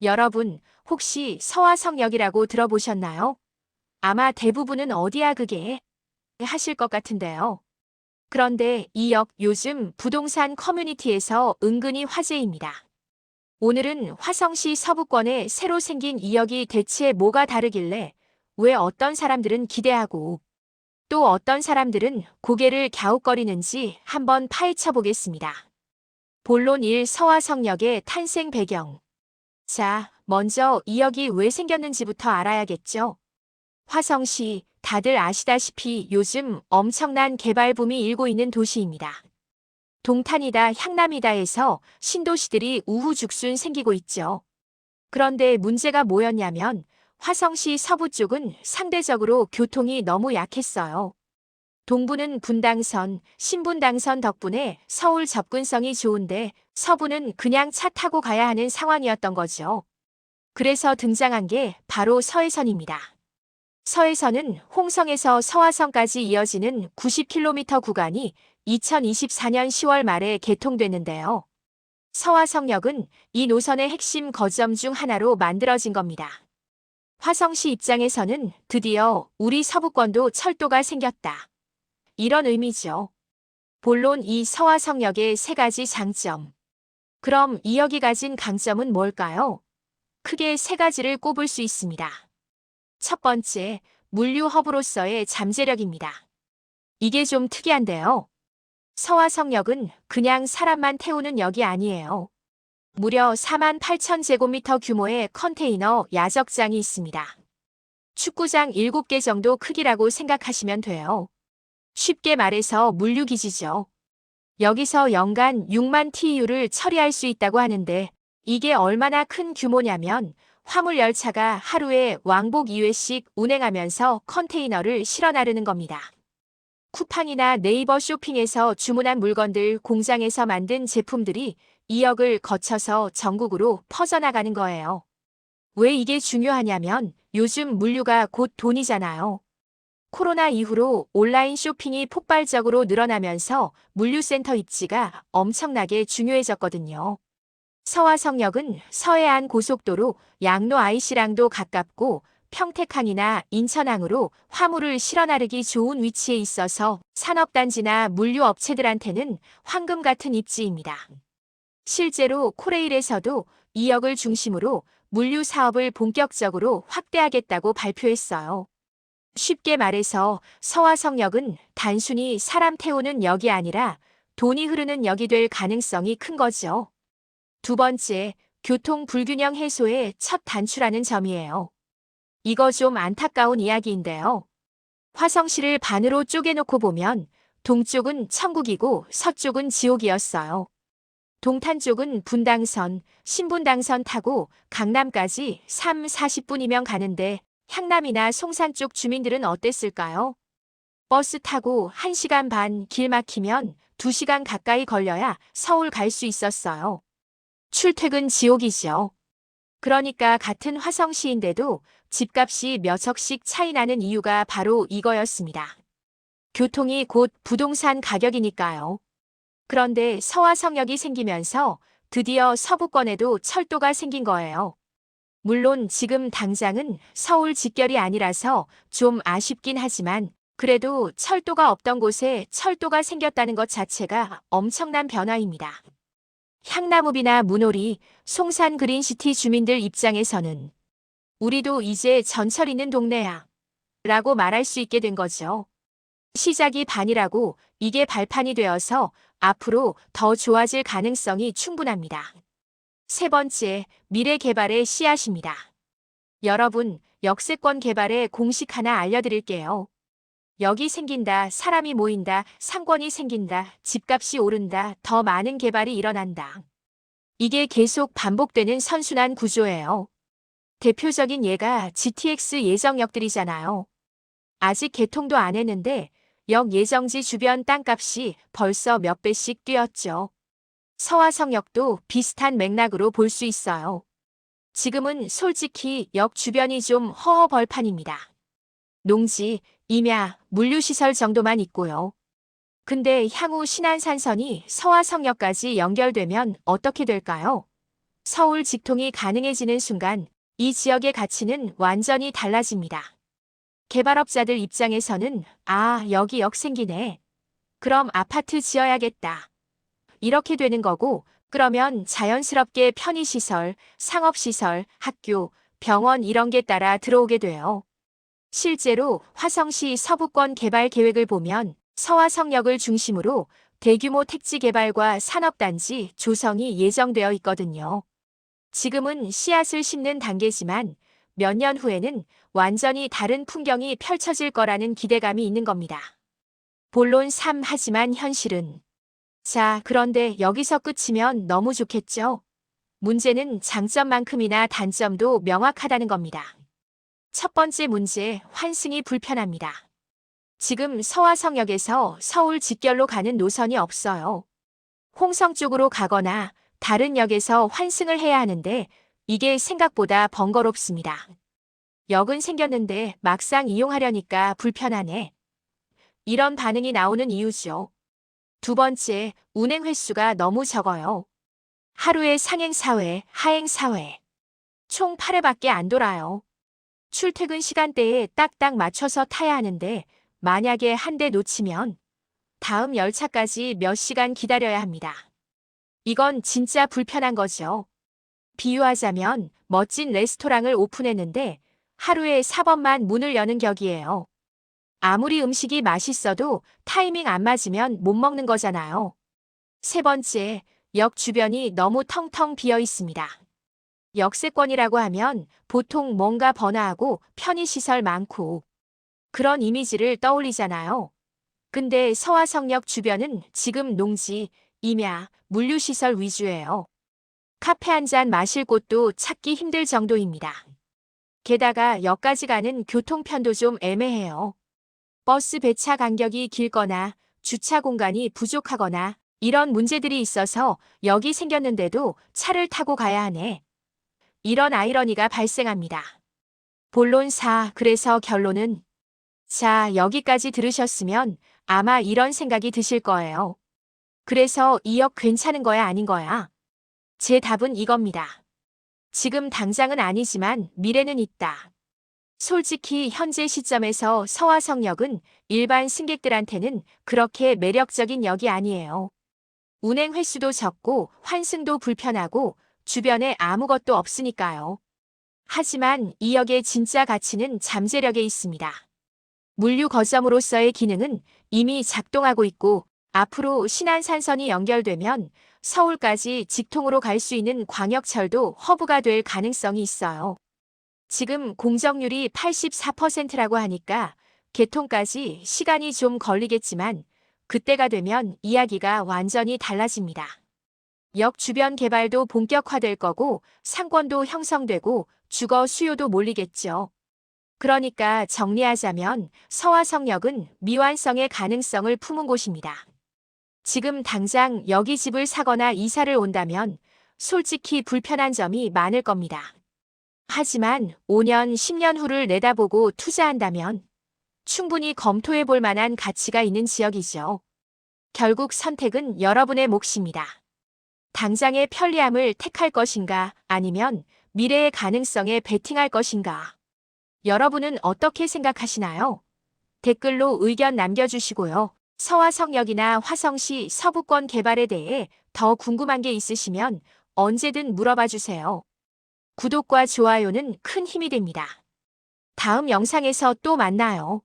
여러분, 혹시 서화성역이라고 들어보셨나요? 아마 대부분은 어디야 그게? 하실 것 같은데요. 그런데 이 역 요즘 부동산 커뮤니티에서 은근히 화제입니다. 오늘은 화성시 서부권에 새로 생긴 이 역이 대체 뭐가 다르길래 왜 어떤 사람들은 기대하고 또 어떤 사람들은 고개를 갸웃거리는지 한번 파헤쳐 보겠습니다. 본론 1 서화성역의 탄생 배경. 자, 먼저 이 역이 왜 생겼는지부터 알아야겠죠. 화성시, 다들 아시다시피 요즘 엄청난 개발 붐이 일고 있는 도시입니다. 동탄이다 향남이다에서 신도시들이 우후죽순 생기고 있죠. 그런데 문제가 뭐였냐면 화성시 서부 쪽은 상대적으로 교통이 너무 약했어요. 동부는 분당선, 신분당선 덕분에 서울 접근성이 좋은데 서부는 그냥 차 타고 가야 하는 상황이었던 거죠. 그래서 등장한 게 바로 서해선입니다. 서해선은 홍성에서 서화성까지 이어지는 90km 구간이 2024년 10월 말에 개통됐는데요. 서화성역은 이 노선의 핵심 거점 중 하나로 만들어진 겁니다. 화성시 입장에서는 드디어 우리 서부권도 철도가 생겼다. 이런 의미죠. 본론 이 서화성역의 세 가지 장점. 그럼 이 역이 가진 강점은 뭘까요? 크게 세 가지를 꼽을 수 있습니다. 첫 번째, 물류 허브로서의 잠재력입니다. 이게 좀 특이한데요. 서화성역은 그냥 사람만 태우는 역이 아니에요. 무려 48,000제곱미터 규모의 컨테이너 야적장이 있습니다. 축구장 7개 정도 크기라고 생각하시면 돼요. 쉽게 말해서 물류기지죠. 여기서 연간 6만 TEU를 처리할 수 있다고 하는데 이게 얼마나 큰 규모냐면 화물열차가 하루에 왕복 2회씩 운행하면서 컨테이너를 실어 나르는 겁니다. 쿠팡이나 네이버 쇼핑에서 주문한 물건들 공장에서 만든 제품들이 이 역을 거쳐서 전국으로 퍼져나가는 거예요. 왜 이게 중요하냐면 요즘 물류가 곧 돈이잖아요. 코로나 이후로 온라인 쇼핑이 폭발적으로 늘어나면서 물류센터 입지가 엄청나게 중요해졌거든요. 서화성역은 서해안 고속도로 양로 IC랑도 가깝고 평택항이나 인천항으로 화물을 실어 나르기 좋은 위치에 있어서 산업단지나 물류업체들한테는 황금 같은 입지입니다. 실제로 코레일에서도 이 역을 중심으로 물류 사업을 본격적으로 확대하겠다고 발표했어요. 쉽게 말해서 서화성역은 단순히 사람 태우는 역이 아니라 돈이 흐르는 역이 될 가능성이 큰 거죠. 두 번째, 교통 불균형 해소의 첫 단추라는 점이에요. 이거 좀 안타까운 이야기인데요. 화성시를 반으로 쪼개놓고 보면 동쪽은 천국이고 서쪽은 지옥이었어요. 동탄 쪽은 분당선, 신분당선 타고 강남까지 3, 40분이면 가는데 향남이나 송산 쪽 주민들은 어땠을까요? 버스 타고 1시간 반, 길 막히면 2시간 가까이 걸려야 서울 갈 수 있었어요. 출퇴근 지옥이죠. 그러니까 같은 화성시인데도 집값이 몇 억씩 차이 나는 이유가 바로 이거였습니다. 교통이 곧 부동산 가격이니까요. 그런데 서화성역이 생기면서 드디어 서부권에도 철도가 생긴 거예요. 물론 지금 당장은 서울 직결이 아니라서 좀 아쉽긴 하지만 그래도 철도가 없던 곳에 철도가 생겼다는 것 자체가 엄청난 변화입니다. 향나무비나 문오리, 송산 그린시티 주민들 입장에서는 우리도 이제 전철 있는 동네야 라고 말할 수 있게 된 거죠. 시작이 반이라고 이게 발판이 되어서 앞으로 더 좋아질 가능성이 충분합니다. 세 번째, 미래 개발의 씨앗입니다. 여러분, 역세권 개발의 공식 하나 알려드릴게요. 역이 생긴다, 사람이 모인다, 상권이 생긴다, 집값이 오른다, 더 많은 개발이 일어난다. 이게 계속 반복되는 선순환 구조예요. 대표적인 예가 GTX 예정역들이잖아요. 아직 개통도 안 했는데 역 예정지 주변 땅값이 벌써 몇 배씩 뛰었죠. 서화성역도 비슷한 맥락으로 볼 수 있어요. 지금은 솔직히 역 주변이 좀 허허벌판입니다. 농지, 임야, 물류시설 정도만 있고요. 근데 향후 신안산선이 서화성역까지 연결되면 어떻게 될까요? 서울 직통이 가능해지는 순간 이 지역의 가치는 완전히 달라집니다. 개발업자들 입장에서는 여기 역 생기네. 그럼 아파트 지어야겠다. 이렇게 되는 거고, 그러면 자연스럽게 편의시설, 상업시설, 학교, 병원 이런 게 따라 들어오게 돼요. 실제로 화성시 서부권 개발 계획을 보면 서화성역을 중심으로 대규모 택지 개발과 산업단지 조성이 예정되어 있거든요. 지금은 씨앗을 심는 단계지만 몇 년 후에는 완전히 다른 풍경이 펼쳐질 거라는 기대감이 있는 겁니다. 본론 3 하지만 현실은. 자, 그런데 여기서 끝이면 너무 좋겠죠? 문제는 장점만큼이나 단점도 명확하다는 겁니다. 첫 번째 문제, 환승이 불편합니다. 지금 서화성역에서 서울 직결로 가는 노선이 없어요. 홍성 쪽으로 가거나 다른 역에서 환승을 해야 하는데 이게 생각보다 번거롭습니다. 역은 생겼는데 막상 이용하려니까 불편하네. 이런 반응이 나오는 이유죠. 두 번째, 운행 횟수가 너무 적어요. 하루에 상행 4회, 하행 4회. 총 8회밖에 안 돌아요. 출퇴근 시간대에 딱딱 맞춰서 타야 하는데 만약에 한 대 놓치면 다음 열차까지 몇 시간 기다려야 합니다. 이건 진짜 불편한 거죠. 비유하자면 멋진 레스토랑을 오픈했는데 하루에 4번만 문을 여는 격이에요. 아무리 음식이 맛있어도 타이밍 안 맞으면 못 먹는 거잖아요. 세 번째, 역 주변이 너무 텅텅 비어 있습니다. 역세권이라고 하면 보통 뭔가 번화하고 편의시설 많고 그런 이미지를 떠올리잖아요. 근데 서화성역 주변은 지금 농지, 임야, 물류시설 위주예요. 카페 한 잔 마실 곳도 찾기 힘들 정도입니다. 게다가 역까지 가는 교통편도 좀 애매해요. 버스 배차 간격이 길거나 주차 공간이 부족하거나 이런 문제들이 있어서 역이 생겼는데도 차를 타고 가야 하네. 이런 아이러니가 발생합니다. 본론 4, 그래서 결론은? 자, 여기까지 들으셨으면 아마 이런 생각이 드실 거예요. 그래서 이 역 괜찮은 거야, 아닌 거야? 제 답은 이겁니다. 지금 당장은 아니지만 미래는 있다. 솔직히 현재 시점에서 서화성역은 일반 승객들한테는 그렇게 매력적인 역이 아니에요. 운행 횟수도 적고 환승도 불편하고 주변에 아무것도 없으니까요. 하지만 이 역의 진짜 가치는 잠재력에 있습니다. 물류 거점으로서의 기능은 이미 작동하고 있고 앞으로 신안산선이 연결되면 서울까지 직통으로 갈 수 있는 광역철도 허브가 될 가능성이 있어요. 지금 공정률이 84%라고 하니까 개통까지 시간이 좀 걸리겠지만 그때가 되면 이야기가 완전히 달라집니다. 역 주변 개발도 본격화될 거고 상권도 형성되고 주거 수요도 몰리겠죠. 그러니까 정리하자면 서화성역은 미완성의 가능성을 품은 곳입니다. 지금 당장 여기 집을 사거나 이사를 온다면 솔직히 불편한 점이 많을 겁니다. 하지만 5년, 10년 후를 내다보고 투자한다면 충분히 검토해 볼 만한 가치가 있는 지역이죠. 결국 선택은 여러분의 몫입니다. 당장의 편리함을 택할 것인가 아니면 미래의 가능성에 베팅할 것인가. 여러분은 어떻게 생각하시나요? 댓글로 의견 남겨주시고요. 서화성역이나 화성시 서부권 개발에 대해 더 궁금한 게 있으시면 언제든 물어봐 주세요. 구독과 좋아요는 큰 힘이 됩니다. 다음 영상에서 또 만나요.